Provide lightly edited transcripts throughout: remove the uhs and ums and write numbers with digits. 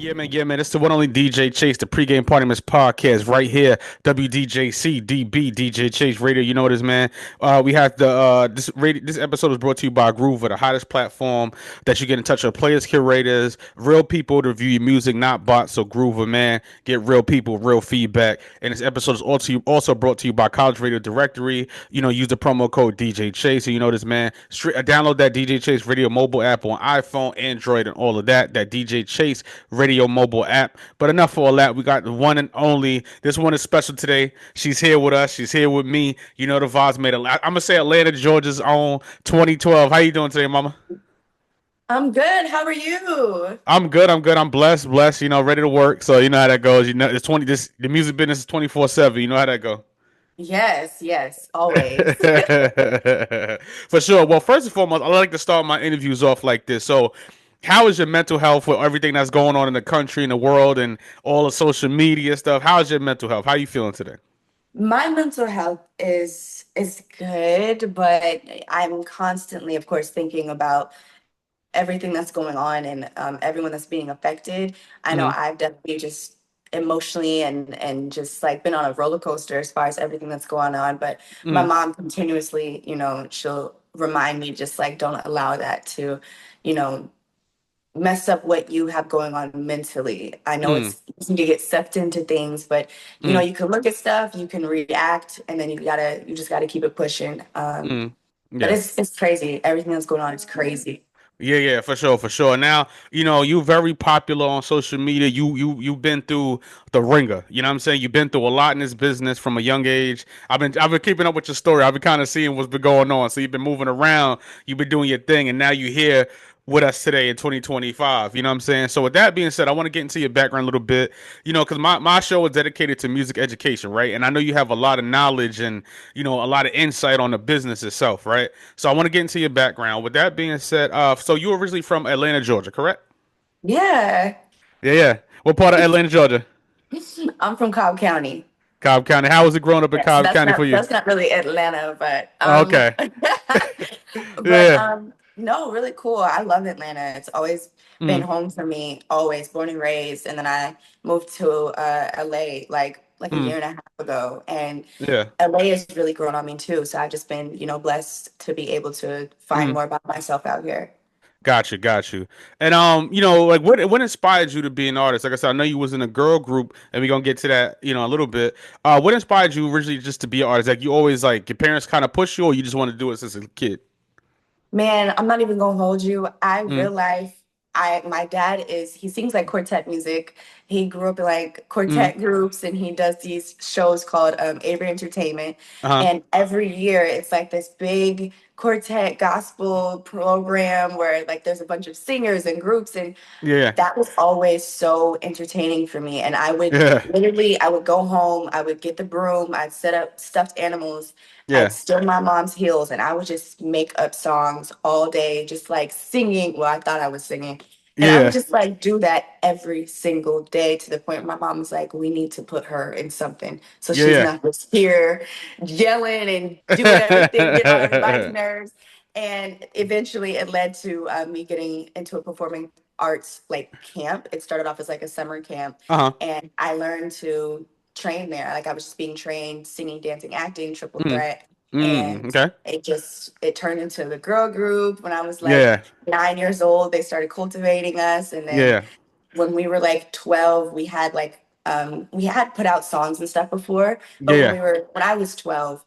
Yeah, man. It's the one only DJ Chase, the pregame party miss podcast right here. WDJC DB DJ Chase Radio. You know what it is, man. We have this episode is brought to you by Groover, the hottest platform that you get in touch with players, curators, real people to review your music, not bots. So Groover, man, get real people, real feedback. And this episode is also brought to you by College Radio Directory. Use the promo code DJ Chase. So you know this, man. Download that DJ Chase Radio mobile app on iPhone, Android, and all of that. That DJ Chase Radio mobile app. But enough for all that. We got the one and only. This one is special today. She's here with us. She's here with me. You know the vibes made. I'm gonna say Atlanta, Georgia's own 2012. How you doing today, Mama? I'm good. How are you? I'm good. I'm good. I'm blessed. Ready to work. So you know how that goes. It's 20. The music business is 24/7. You know how that go. Yes, yes, always. For sure. Well, first and foremost, I like to start my interviews off like this. So, how is your mental health with everything that's going on in the country and the world and all the social media stuff? How is your mental health? How are you feeling today? My mental health is good, but I'm constantly, of course, thinking about everything that's going on and everyone that's being affected. I know Mm, I've definitely just emotionally and just like been on a roller coaster as far as everything that's going on. But my mm, mom continuously, she'll remind me just like don't allow that to, you know, mess up what you have going on mentally. I know mm, it's easy to get sucked into things, but mm, you can look at stuff, you can react, and then you just gotta keep it pushing. mm. But Yeah. it's crazy. Everything that's going on is crazy. Yeah, for sure, for sure. Now, you're very popular on social media. You've been through the ringer. You know what I'm saying? You've been through a lot in this business from a young age. I've been keeping up with your story. I've been kind of seeing what's been going on. So you've been moving around, you've been doing your thing, and now you're here with us today in 2025. You know what I'm saying? So with that being said, I want to get into your background a little bit. Because my show is dedicated to music education, right? And I know you have a lot of knowledge and a lot of insight on the business itself, right? So I want to get into your background. With that being said, so you were originally from Atlanta, Georgia, correct? Yeah. Yeah. What part of Atlanta, Georgia? I'm from Cobb County. Cobb County. How was it growing up in Yes, Cobb County for you? that's not really Atlanta, but Okay. but Yeah. no, really cool. I love Atlanta. It's always been Mm, home for me, always born and raised. And then I moved to LA like a mm, year and a half ago. And yeah. LA has really grown on me too. So I've just been, blessed to be able to find Mm. more about myself out here. Got you. And like what inspired you to be an artist? Like I said, I know you was in a girl group, and we're gonna get to that, a little bit. What inspired you originally just to be an artist? Like you always like your parents kind of push you, or you just want to do it since a kid? Man, I'm not even gonna hold you. I Mm, real life, my dad he sings like quartet music. He grew up in like mm, quartet groups and he does these shows called Avery Entertainment. uh-huh. And every year it's like this big quartet gospel program where like there's a bunch of singers and groups and Yeah. that was always so entertaining for me. And Yeah. I would go home, I would get the broom, I'd set up stuffed animals, I'd Yeah. steal my mom's heels, and I would just make up songs all day, just like singing. Well, I thought I was singing. And I would Yeah. just like do that every single day to the point where my mom was like, we need to put her in something. So she's Yeah. not just here yelling and doing everything, get on everybody's Yeah. nerves. And eventually it led to me getting into a performing arts like camp. It started off as like a summer camp, Uh-huh. and I learned to train there. Like I was just being trained singing, dancing, acting, triple Mm. threat. Mm. And Okay. it turned into the girl group when I was like Yeah. 9 years old. They started cultivating us. And then Yeah. when we were like 12, we had put out songs and stuff before, but Yeah. when I was 12,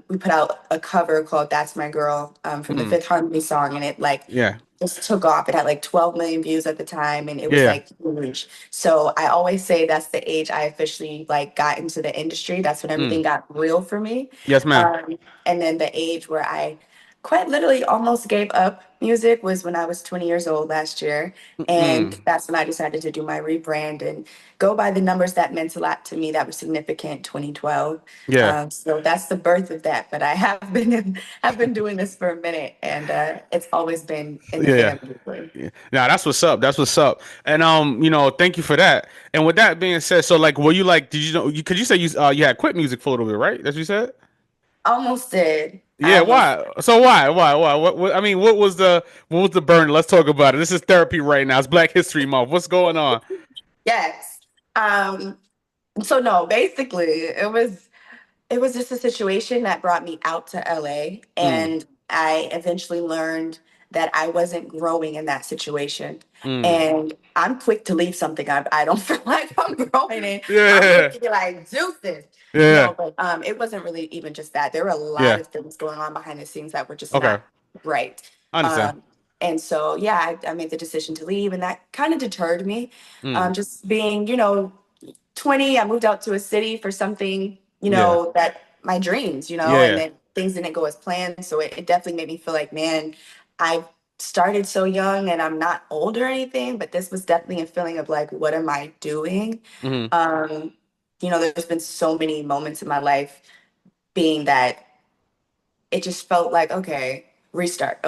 we put out a cover called That's My Girl, from the Mm. Fifth Harmony song, and it like Yeah. just took off. It had like 12 million views at the time, and it was Yeah. like huge. So I always say that's the age I officially like got into the industry. That's when Mm. everything got real for me. Yes, ma'am. And then the age where I quite literally almost gave up music was when I was 20 years old last year. And Mm. that's when I decided to do my rebrand and go by the numbers that meant a lot to me that were significant, 2012. Yeah. So that's the birth of that. But I have been doing this for a minute, and it's always been in the Yeah. family. Yeah. Now that's what's up. That's what's up. And thank you for that. And with that being said, so like, were you like, did you know? Could you say you had quit music for a little bit, right? That's what you said. Almost did. Yeah, why? So why? I mean, what was the burn? Let's talk about it. This is therapy right now. It's Black History Month. What's going on? Yes. Um, so no, basically it was just a situation that brought me out to LA, Mm, and I eventually learned that I wasn't growing in that situation. mm. And I'm quick to leave something I don't feel like I'm growing in. I'm quick Yeah, to be like, deuces. yeah, No, but it wasn't really even just that. There were a lot yeah. of things going on behind the scenes that were just Okay, not right. I understand. Um, and so, yeah, I made the decision to leave, and that kind of deterred me. Mm, Just being, 20, I moved out to a city for something, yeah, that my dreams, and yeah. then things didn't go as planned. So it definitely made me feel like, man, I started so young and I'm not old or anything, but this was definitely a feeling of like, what am I doing? Mm, Um, there's been so many moments in my life being that it just felt like, okay, restart.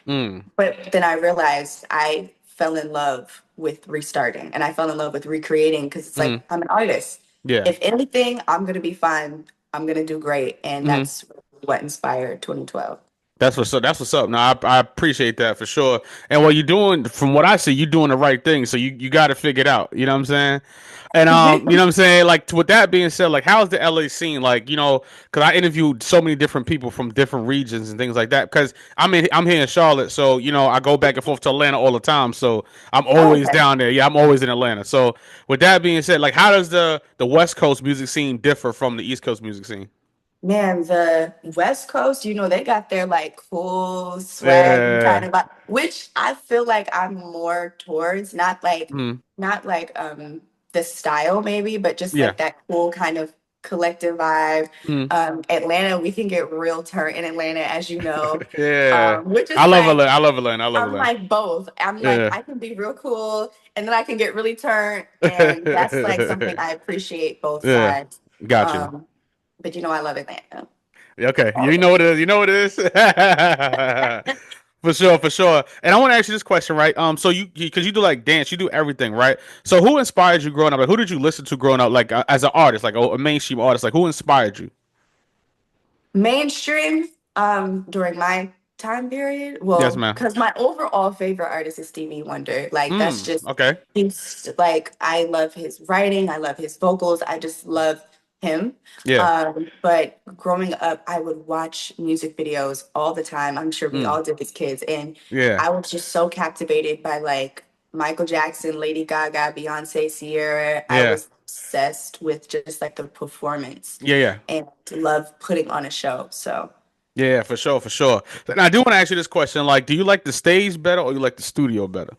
mm, But then I realized I fell in love with restarting and I fell in love with recreating because it's like mm. I'm an artist. Yeah. If anything, I'm going to be fine. I'm going to do great. And Mm. that's what inspired 2012. That's what's up. Now I appreciate that for sure. And what you're doing, from what I see, you're doing the right thing. So you got to figure it out. You know what I'm saying? And you know what I'm saying? Like with that being said, like how's the LA scene? Like, because I interviewed so many different people from different regions and things like that. Because I'm here in Charlotte, so I go back and forth to Atlanta all the time. So I'm Oh, always okay. down there. Yeah, I'm always in Atlanta. So with that being said, like how does the West Coast music scene differ from the East Coast music scene? Man, the West Coast, they got their like cool swag kind Yeah. of vibe, which I feel like I'm more towards, Mm, not like the style maybe, but just yeah. like that cool kind of collective vibe. Mm, Atlanta, we can get real turnt in Atlanta, as you know. yeah. Which is like I love Atlanta. I love I'm Atlanta. like both. I'm like Yeah. I can be real cool and then I can get really turned, and that's like something I appreciate both Yeah. sides. Got you. Um, but I love Atlanta. Okay, All you know what it is. You know what it is. For sure, for sure. And I want to ask you this question, right? So because you do like dance, you do everything, right? So who inspired you growing up? Like, who did you listen to growing up, like as an artist, like a mainstream artist? Like, who inspired you? mainstream during my time period, Yes, well, ma'am. because my overall favorite artist is Stevie Wonder. Like that's just Okay. he's like I love his writing, I love his vocals, I just love him. Yeah. But growing up I would watch music videos all the time. I'm sure we Mm. all did as kids, and Yeah. I was just so captivated by like Michael Jackson, Lady Gaga, Beyonce, Sierra. I Yeah. was obsessed with just like the performance Yeah. Yeah. and love putting on a show. So, Yeah. For sure. For sure. And I do want to ask you this question: like, do you like the stage better or you like the studio better?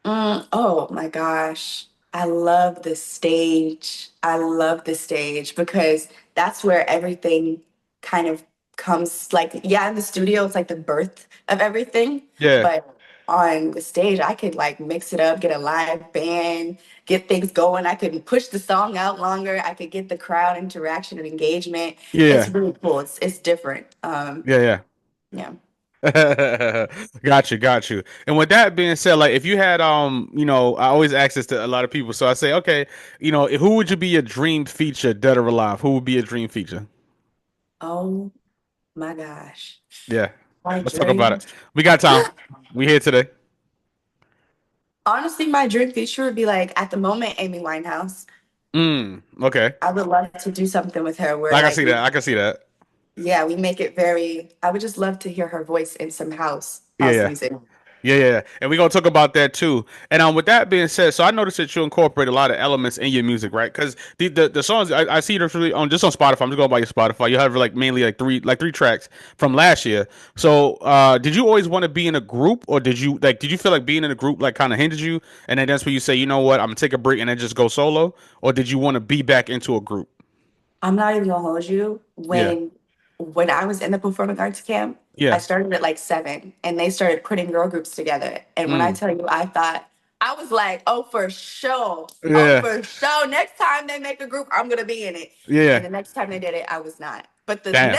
oh my gosh, I love the stage. I love the stage because that's where everything kind of comes. Like, yeah, in the studio, it's like the birth of everything, Yeah. but on the stage, I could like mix it up, get a live band, get things going. I could push the song out longer. I could get the crowd interaction and engagement. It's Yeah. really cool. It's different. Yeah. Yeah. Got you, got you. And with that being said, like if you had I always ask this to a lot of people. So I say, okay, who would you be your dream feature, dead or alive? Who would be your dream feature? Oh my gosh. Yeah. My Let's talk about dream. it. We got time. We here today. Honestly, my dream feature would be like at the moment, Amy Winehouse. Okay. I would love to do something with her where I can like see that. I can see that. we make it very, I would just love to hear her voice in some Yeah, house yeah. music. Yeah. And we're gonna talk about that too. And with that being said, so I noticed that you incorporate a lot of elements in your music, right? Because the songs I see it really on just on Spotify. I'm just going by your Spotify. You have like mainly like three tracks from last year. So did you always want to be in a group, or did you feel like being in a group like kind of hindered you? And then that's where you say, you know what, I'm gonna take a break and then just go solo, or did you want to be back into a group? I'm not even gonna hold you. Yeah. When I was in the performing arts camp, I Yeah. started at like 7 and they started putting girl groups together. And when I Mm. tell you, I was like, oh, for sure. Oh, Yeah. for sure. Next time they make a group, I'm gonna be in it. And Yeah. the next time they did it, I was not. But Damn.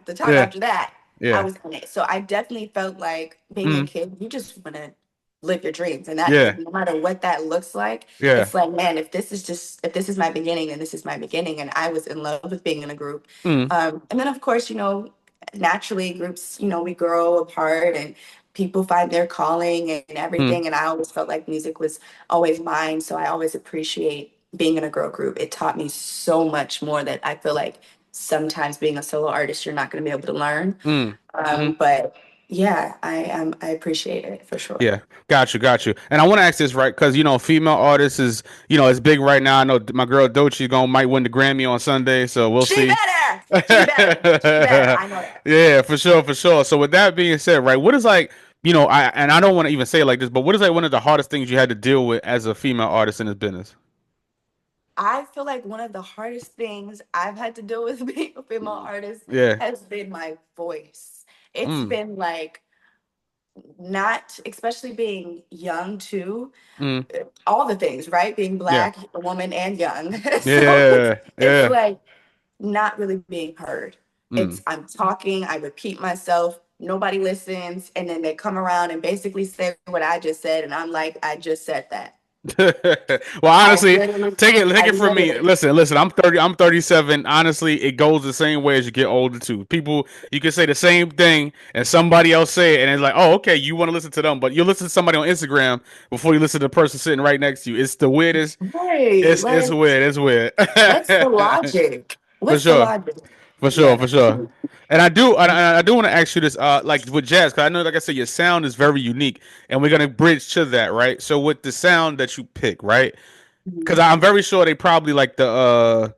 the time Yeah. after that, I Yeah. was in it. So I definitely felt like being a Mm. kid, you just wanna live your dreams. And that, Yeah. no matter what that looks like, Yeah. it's like, man, if this is my beginning, then this is my beginning. And I was in love with being in a group. Mm, And then, of course, naturally groups, we grow apart and people find their calling and mm, everything. And I always felt like music was always mine. So I always appreciate being in a girl group. It taught me so much more that I feel like sometimes being a solo artist, you're not going to be able to learn. mm, mm. But yeah, I appreciate it for sure. Yeah, got you. And I want to ask this right because female artists is it's big right now. I know my girl Doechii gonna might win the Grammy on Sunday, so we'll She see. better. She better. She better. I know that. Yeah, for sure, for sure. So with that being said, right, what is like I don't want to even say it like this, but what is like one of the hardest things you had to deal with as a female artist in this business? I feel like one of the hardest things I've had to deal with being a female artist Yeah. has been my voice. It's Mm, been like not, especially being young too, mm, all the things, right? Being yeah. black, a woman, and young. So Yeah. it's Yeah. like not really being heard. Mm. I'm talking, I repeat myself, nobody listens, and then they come around and basically say what I just said, and I'm like, I just said that. Well, I honestly, literally, take I it from me. literally, Listen. I'm 30. I'm 37. Honestly, it goes the same way as you get older too. People, you can say the same thing, and somebody else say it, and it's like, oh, okay, you want to listen to them, but you listen to somebody on Instagram before you listen to the person sitting right next to you. It's the weirdest. hey, It's like, weird. It's weird. what's the logic? For What's the sure. logic? For sure, Yeah. for sure. And I do want to ask you this, like with jazz, because I know, like I said, your sound is very unique, and we're gonna bridge to that, right? So with the sound that you pick, right? Mhm. Because I'm very sure they probably like the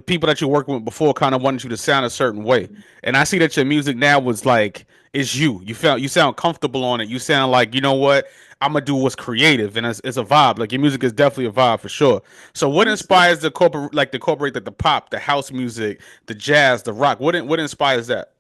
people that you're working with before kind of wanted you to sound a certain way, and I see that your music now was like it's you. You sound comfortable on it. You sound like what I'm gonna do what's creative, and it's a vibe. Like your music is definitely a vibe for sure. So what Thank you. inspires the corporate like the pop, the house music, the jazz, the rock? What inspires that?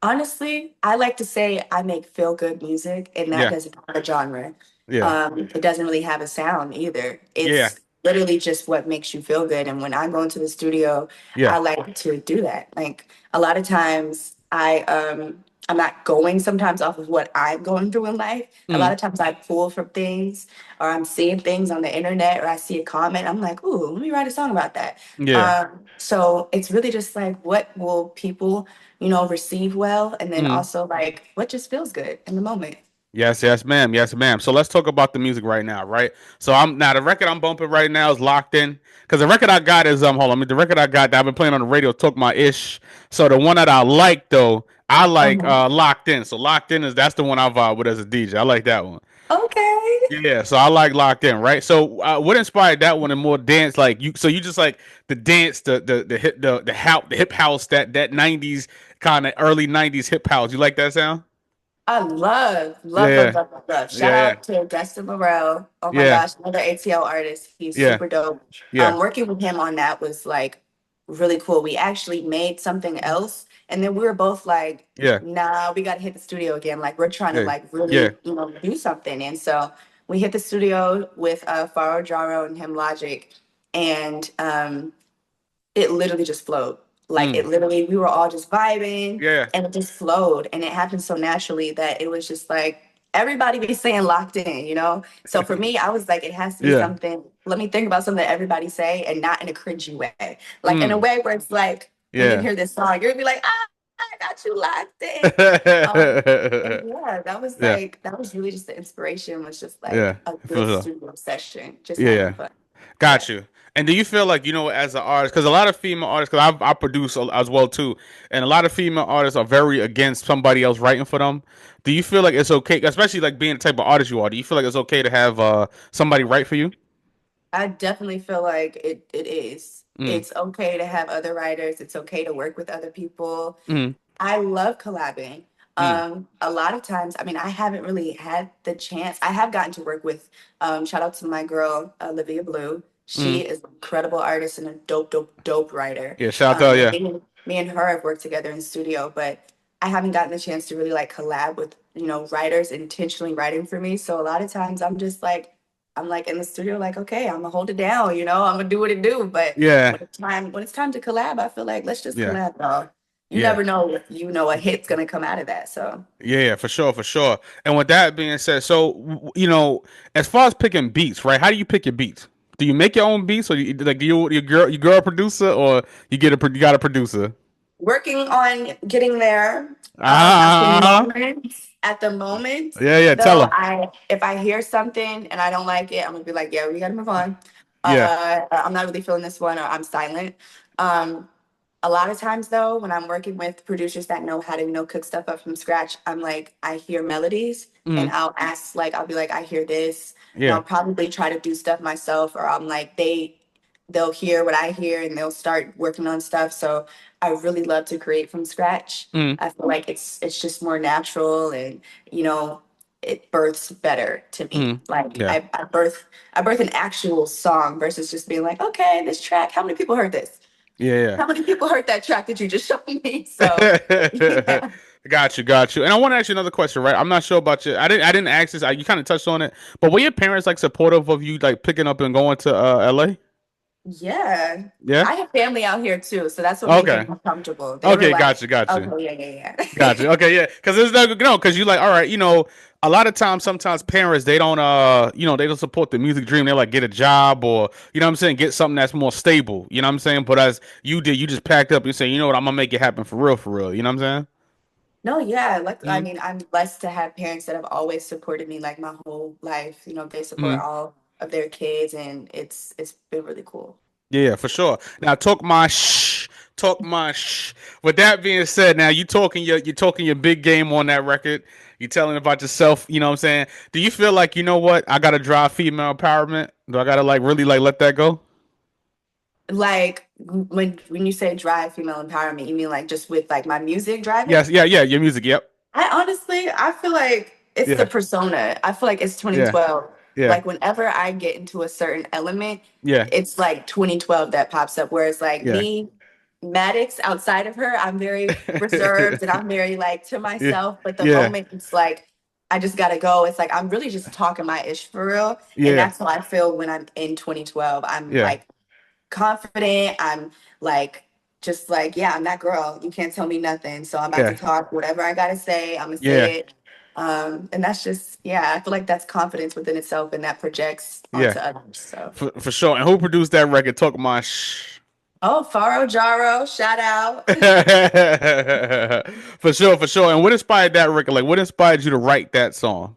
Honestly, I like to say I make feel good music, and that Yeah, doesn't have a genre. yeah, It doesn't really have a sound either. yeah, It's literally just what makes you feel good. And when I go into the studio, yeah. I like to do that. Like a lot of times, I'm not going sometimes off of what I'm going through in life. A lot Mm, of times I pull from things, or I'm seeing things on the internet, or I see a comment. I'm like, ooh, let me write a song about that. yeah. So it's really just like, what will people receive well, and then Mm. also like what just feels good in the moment. Yes, yes, ma'am. Yes, ma'am. So let's talk about the music right now, right? So the record I'm bumping right now is locked in because the record I got is hold on, the record I got that I've been playing on the radio took my ish. So the one that I like though, I like Uh-huh. locked in. So locked in is that's the one I vibe with as a DJ. I like that one. Okay. Yeah, so I like locked in, right? So what inspired that one and more dance like you? So you just like the dance, the hip house that '90s kind of early '90s hip house. You like that sound? I love, love, love, Yeah, love, love, love. Shout yeah, out to Dustin Morel. Oh my yeah, gosh, another ATL artist. He's yeah, super dope. yeah, Working with him on that was like really cool. We actually made something else, and then we were both like, yeah, nah, we gotta hit the studio again. Like we're trying to yeah, like yeah, really, do something. And so we hit the studio with Faro Jaro and him Logic, and it literally just flowed. Like mm, it literally, we were all just vibing yeah, and it just flowed. And it happened so naturally that it was just like everybody be saying locked in. So for me, I was like, it has to be yeah, something. Let me think about something that everybody say and not in a cringy way. Like in a mm, way where it's like when you yeah. hear this song, you're gonna be like, I got you locked in. And yeah, Yeah, that was really just the inspiration, was just yeah, like a for good sure. studio session, just Yeah, having yeah. fun. Yeah. Got you. And do you feel like, as an artist, because a lot of female artists, because I produce as well too, and a lot of female artists are very against somebody else writing for them. Do you feel like it's okay, especially like being the type of artist you are? Do you feel like it's okay to have somebody write for you? I definitely feel like it is. Mm, It's okay to have other writers. It's okay to work with other people. mm, I love collabing. mm, A lot of times, I mean, I haven't really had the chance. I have gotten to work with, shout out to my girl, Olivia Blue. She mm. is an incredible artist and a dope, dope, dope writer. Yeah, shout out, yeah, Me and her have worked together in studio, but I haven't gotten the chance to really like collab with, writers intentionally writing for me. So a lot of times I'm like in the studio, like, okay, I'm gonna hold it down, I'm gonna do what it do. But yeah, when it's time to collab, I feel like let's just yeah. collab, dog. you Yeah. never know, you know, a hit's gonna come out of that. So Yeah, yeah, for sure, for sure. And with that being said, so as far as picking beats, right? How do you pick your beats? Do you make your own beats, or like your girl producer, or you got a producer? working on getting there. Ah, At the moment, yeah, yeah. Tell though, them. I if I hear something and I don't like it, I'm gonna be like, yeah, we gotta move on. Yeah. I'm not really feeling this one, or I'm silent. Um, a lot of times though, when I'm working with producers that know how to, cook stuff up from scratch, I'm like, I hear melodies and Mm, I'll be like, I hear this, and yeah. I'll probably try to do stuff myself, or I'm like, they'll hear what I hear and they'll start working on stuff. So I really love to create from scratch. Mm, I feel like it's just more natural, and you know, it births better to me. mm. Like Yeah. I birth an actual song versus just being like, okay, this track, how many people heard this? Yeah, How many people heard that track that you just showed me? So yeah. yeah. Got you, got you. And I want to ask you another question, right? I'm not sure about you. I didn't ask this. You kind of touched on it, but were your parents like supportive of you like picking up and going to LA? Yeah. Yeah. I have family out here too, so that's what made Okay. them more comfortable. They were Okay. like, Got you. Got you. okay, yeah, yeah, Got you. yeah. Okay. Yeah. Because there's because you like all right. A lot of times, sometimes parents they don't they don't support the music dream. They like get a job or you know what I'm saying, get something that's more stable. You know what I'm saying. But as you did, you just packed up. You say, you know what, I'm gonna make it happen for real, for real. You know what I'm No, yeah, like I saying? mean, I'm blessed to have parents that have always supported me like my whole life. You know, they support Mm-hmm. all of their kids, and it's been really cool. Yeah, for sure. Now talk my shh. With that being said, now you talking your big game on that record. You telling about yourself. You know what I'm saying? Do you feel like you know what? I gotta drive female empowerment. Do I gotta like really like let that go? Like when you say drive female empowerment, you mean like just with like my music driving? Yes. Yeah. Yeah. Your music. Yep. I feel like it's the Yeah. persona. I feel like it's Yeah. 2012. Yeah. Like whenever I get into a certain element, Yeah. it's like 2012 that pops up. Whereas like Yeah. me, Maddox, outside of her, I'm very reserved and I'm very like to Yeah. myself. But the Yeah. moment it's like I just gotta go, it's like I'm really just talking my ish for real. And Yeah. that's how I feel when I'm in 2012. I'm Yeah. like confident. I'm like, just like, yeah, I'm that girl. You can't tell me nothing. So I'm about to Yeah. talk whatever I gotta say. I'm gonna Yeah. say it. And that's just, yeah, I feel like that's confidence within itself, and that projects Yeah. onto others. So, For sure. And who produced that record? Talk my shh. oh, Faro Jaro, shout out. For sure, for sure. And what inspired that record? Like, what inspired you to write that song?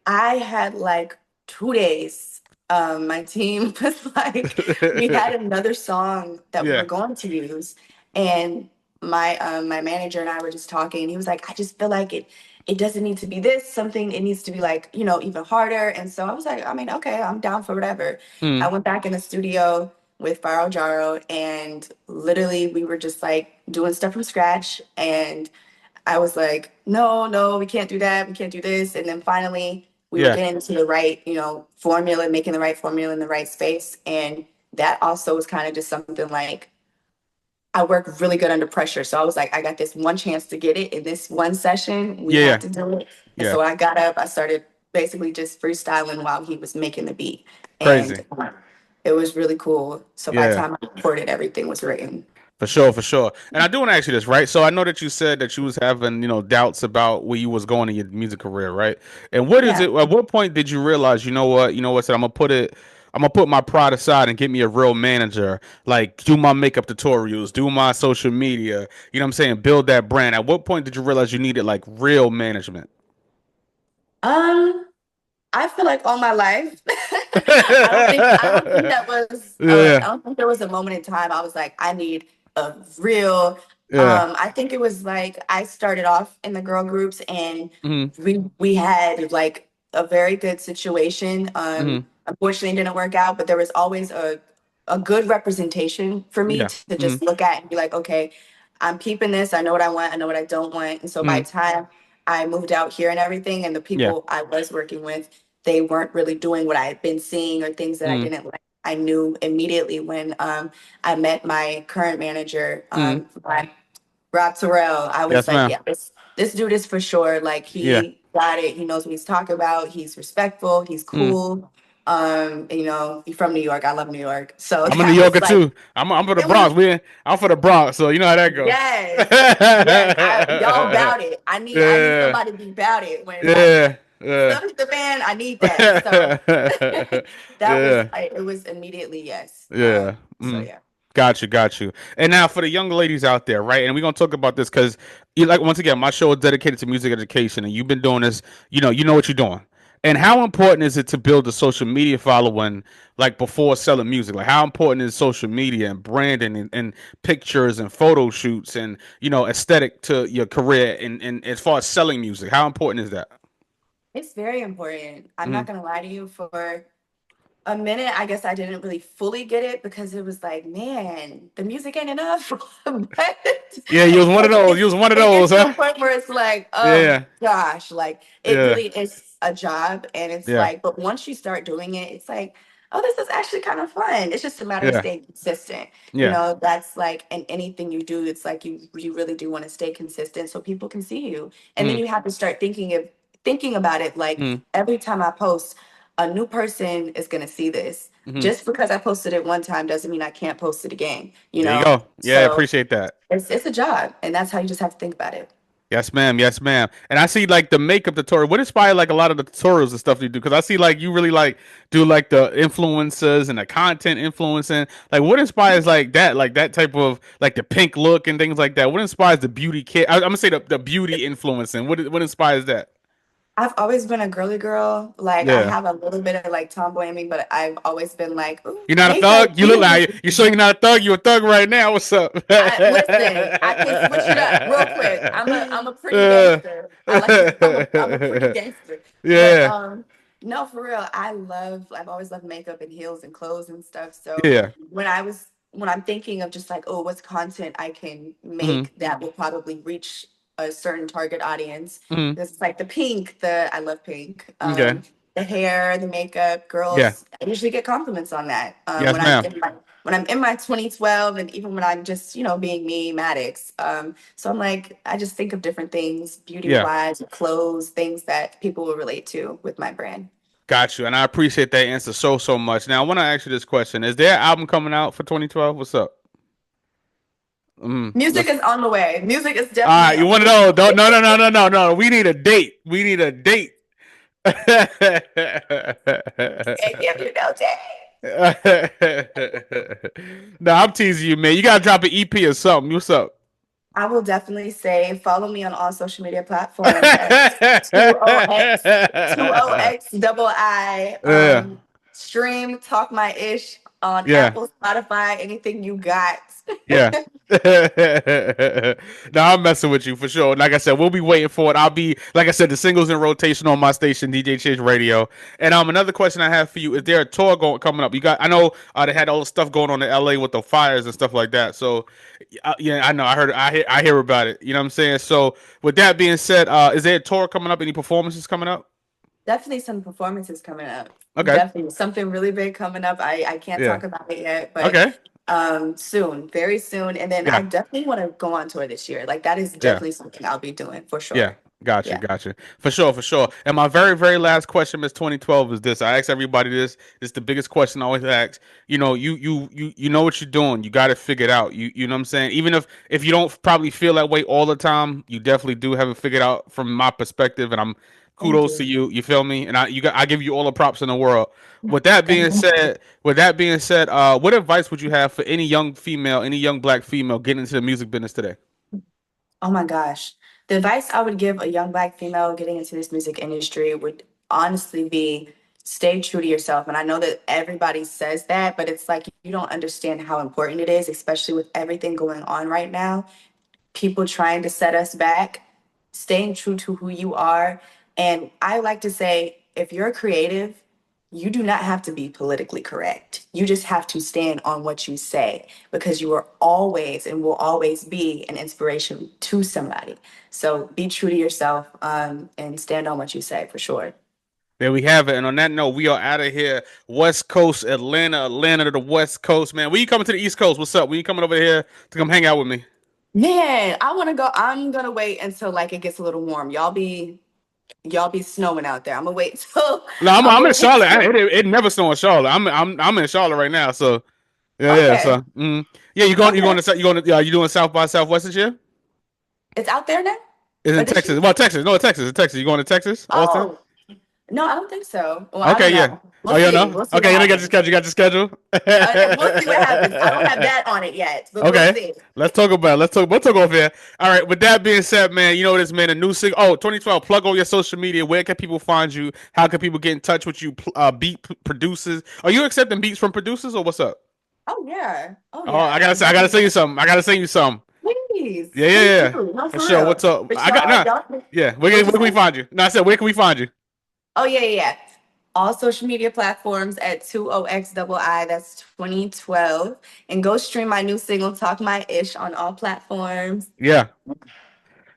I had like 2 days. My team was like, we had another song that we were Yeah. going to use, and my manager and I were just talking, and he was like, I just feel like it doesn't need to be this something. It needs to be like, even harder. And so I was like, I mean, okay, I'm down for whatever. I Mm, went back in the studio with Faro Jaro, and literally we were just like doing stuff from scratch, and I was like, no, no, we can't do that. We can't do this. And then finally, we were yeah. getting to the right, formula, making the right formula in the right space. And that also was kind of just something like I work really good under pressure. So I was like, I got this one chance to get it in this one session. We Yeah. have Yeah. to do it. And Yeah. so when I got up, I started basically just freestyling while he was making the beat. And Crazy. it was really cool. So by the Yeah. time I recorded, everything was written. For sure, for sure. And I do want to ask you this, right? So I know that you said that you was having, doubts about where you was going in your music career, right? And what is Yeah. it? At what point did you realize, said I'm gonna put my pride aside and get me a real manager, like do my makeup tutorials, do my social media, you know what I'm saying, build that brand. At what point did you realize you needed like real management? Um, I feel like all my life. I don't think that was I Yeah, don't think there was a moment in time I was like, I need a real yeah, I think it was like I started off in the girl groups, and hmm, we had like a very good situation. hmm, Unfortunately it didn't work out, but there was always a good representation for me yeah, to hmm, just look at and be like, okay, I'm keeping this. I know what I want, I know what I don't want. And so by hmm, the time I moved out here and everything, and the yeah, people I was working with, they weren't really doing what I had been seeing, or things that I hmm, didn't like. I knew immediately when I met my current manager, hmm. Rob Terrell. I was Yes, like, ma'am. yeah, this dude is for sure. Like Yeah, he got it. He knows what he's talking about. He's respectful. He's hmm, cool. You know, you're from New York. I love New York. So I'm a New that was Yorker like, too. I'm for the it was, Bronx. I'm for the Bronx, so you know how that go. yes, yes. Y'all bout it. I need Yeah, somebody to be bout it when like yeah, yeah, stuff the man. I need that. So that was, yeah, it was immediately yes. yeah. So Mm. yeah. Got you, got you. And now for the young ladies out there, right? And we're gonna talk about this because, you like, once again, my show is dedicated to music education, and you've been doing this. You know what you're doing. And how important is it to build a social media following, like before selling music? Like, how important is social media and branding and pictures and photo shoots and aesthetic to your career and as far as selling music? How important is that? It's very important. I'm Hmm. not gonna lie to you. For a minute, I guess I didn't really fully get it because it was like, man, the music ain't enough. But Yeah, you was one of those. You was one of it those, gets to a huh? point where it's like, oh Yeah, gosh, like it yeah, really is a job. And it's yeah, like, but once you start doing it, it's like, oh, this is actually kind of fun. It's just a matter of yeah, staying consistent. You yeah. know, that's like in anything you do, it's like you really do want to stay consistent so people can see you. And then Mm, you have to start thinking about it like mm, every time I post, a new person is going to see this. mm. Just because I posted it one time doesn't mean I can't post it again, you There you know? go. Yeah, So appreciate that. it's a job, and that's how you just have to think about it. Yes, ma'am. Yes, ma'am. And I see like the makeup tutorial. What inspired like a lot of the tutorials and stuff you do? Because I see like you really like do like the influencers and the content influencing. Like, what inspires like that type of like the pink look and things like that? What inspires the beauty kit? I'm gonna say the beauty influencing. What inspires that? I've always been a girly girl. Like I Yeah. have a little bit of like tomboy in me, but I've always been like, ooh, You're not a makeup, thug. You look beauty. like you sure you're not a thug. You a thug right now. What's up? Listen, I can switch it up real quick. I'm a pretty gangster. I like to I'm a pretty gangster. But Yeah. no, for real, I've always loved makeup and heels and clothes and stuff. So Yeah. when I'm thinking of just like, oh, what's content I can Hmm. make that will probably reach a certain target audience. Hmm. This is like the pink, I love pink. Okay. The hair, the makeup, Yeah. girls, I usually get compliments on that. Yes, ma'am. When I'm in my 2012 and even when I'm just, you know, being me, Maddox. So I'm like, I just think of different things, beauty Yeah. wise, clothes, things that people will relate to with my brand. Got you. And I appreciate that answer so much. Now, I want to ask you this question. Is there an album coming out for 2012? What's up? Music Let's, is on the way. Music is all right. definitely You on want to the know? Don't, way. no. We need a date. We need a date. Can't give you no day. No, I'm teasing you, man. You got to drop an EP or something. What's up? I will definitely say follow me on all social media platforms at 20X double I. Yeah. Stream Talk My Ish on Yeah. Apple, Spotify, anything you got. Yeah. No, I'm messing with you for sure. Like I said, we'll be waiting for it. I'll be, like I said, the singles in rotation on my station, DJ Change Radio. And another question I have for you: is there a tour coming up? You got, I know they had all the stuff going on in LA with the fires and stuff like that. So, yeah, I know, I hear about it. You know what I'm saying? So, with that being said, is there a tour coming up? Any performances coming up? Definitely some performances coming up. Okay. Definitely something really big coming up. I can't Yeah. talk about it yet, but Okay. soon, very soon. And then I Yeah. definitely want to go on tour this year. Like that is Yeah. definitely something I'll be doing for Yeah, sure. gotcha, Yeah. gotcha. For sure, for sure. And my very last question, Miss 2012, is this. I ask everybody this. It's the biggest question I always ask. You know what you're doing. You got it figured out. You know what I'm saying? Even if you don't probably feel that way all the time, you definitely do have it figured out from my perspective. And I'm Thank kudos to you. you. You feel me? And I give you all the props in the world. With that being said, what advice would you have for any young female, any young black female getting into the music business today? Oh my gosh. The advice I would give a young black female getting into this music industry would honestly be stay true to yourself. And I know that everybody says that, but it's like you don't understand how important it is, especially with everything going on right now, people trying to set us back, staying true to who you are. And I like to say, if you're creative, you do not have to be politically correct. You just have to stand on what you say because you are always and will always be an inspiration to somebody. So be true to yourself and stand on what you say for sure. There we have it. And on that note, we are out of here. West Coast, Atlanta to the West Coast, man. When you coming to the East Coast? What's up? When you coming over here to come hang out with me? Man, I want to go. I'm going to wait until like it gets a little warm. Y'all be Y'all be snowing out there. I'm gonna wait till No, I'm I'm gonna in wait Charlotte. till It never snow in Charlotte. I'm in Charlotte right now. So yeah. okay. So yeah, you Okay. going to you going to you doing South by Southwest this year? It's out there now? Is Or in this Texas. year? Well, Texas. No, Texas. It's Texas. You going to Texas, Austin? Oh, no, I don't think so. Well, I Okay, don't yeah. know. Oh, We'll you see. know. We'll see what Okay, you got your happens. schedule. You got your schedule. We'll see what happens. I don't have that on it yet, but we'll Okay. see. Let's talk about it. We'll talk off here. All right. With that being said, man, you know this, man. A new single. Oh, 2012. Plug all your social media. Where can people find you? How can people get in touch with you? Beat producers. Are you accepting beats from producers or what's up? Oh yeah. Oh Oh, yeah. I gotta send you Definitely. something. I gotta send you some. Please, Yeah, yeah, please yeah. do. No, For for sure. real. What's up? For I got sure. nah. Y'all. Yeah. What Where you can we say? find you? No, I said where can we find you? Oh yeah, yeah, yeah. All social media platforms at 20XII. That's 2012. And go stream my new single, Talk My Ish, on all platforms. Yeah.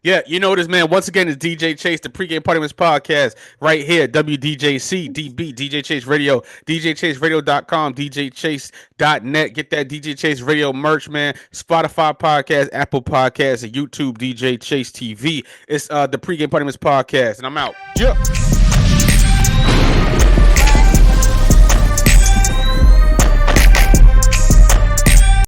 Yeah, you know this, man. Once again, it's DJ Chase, the pregame party Miss podcast, right here, WDJC, DB, DJ Chase Radio, DJChaseRadio.com, DJChase.net. Get that DJ Chase Radio merch, man. Spotify podcast, Apple Podcasts, and YouTube, DJ Chase TV. It's the pregame party Miss podcast, and I'm out. Yeah.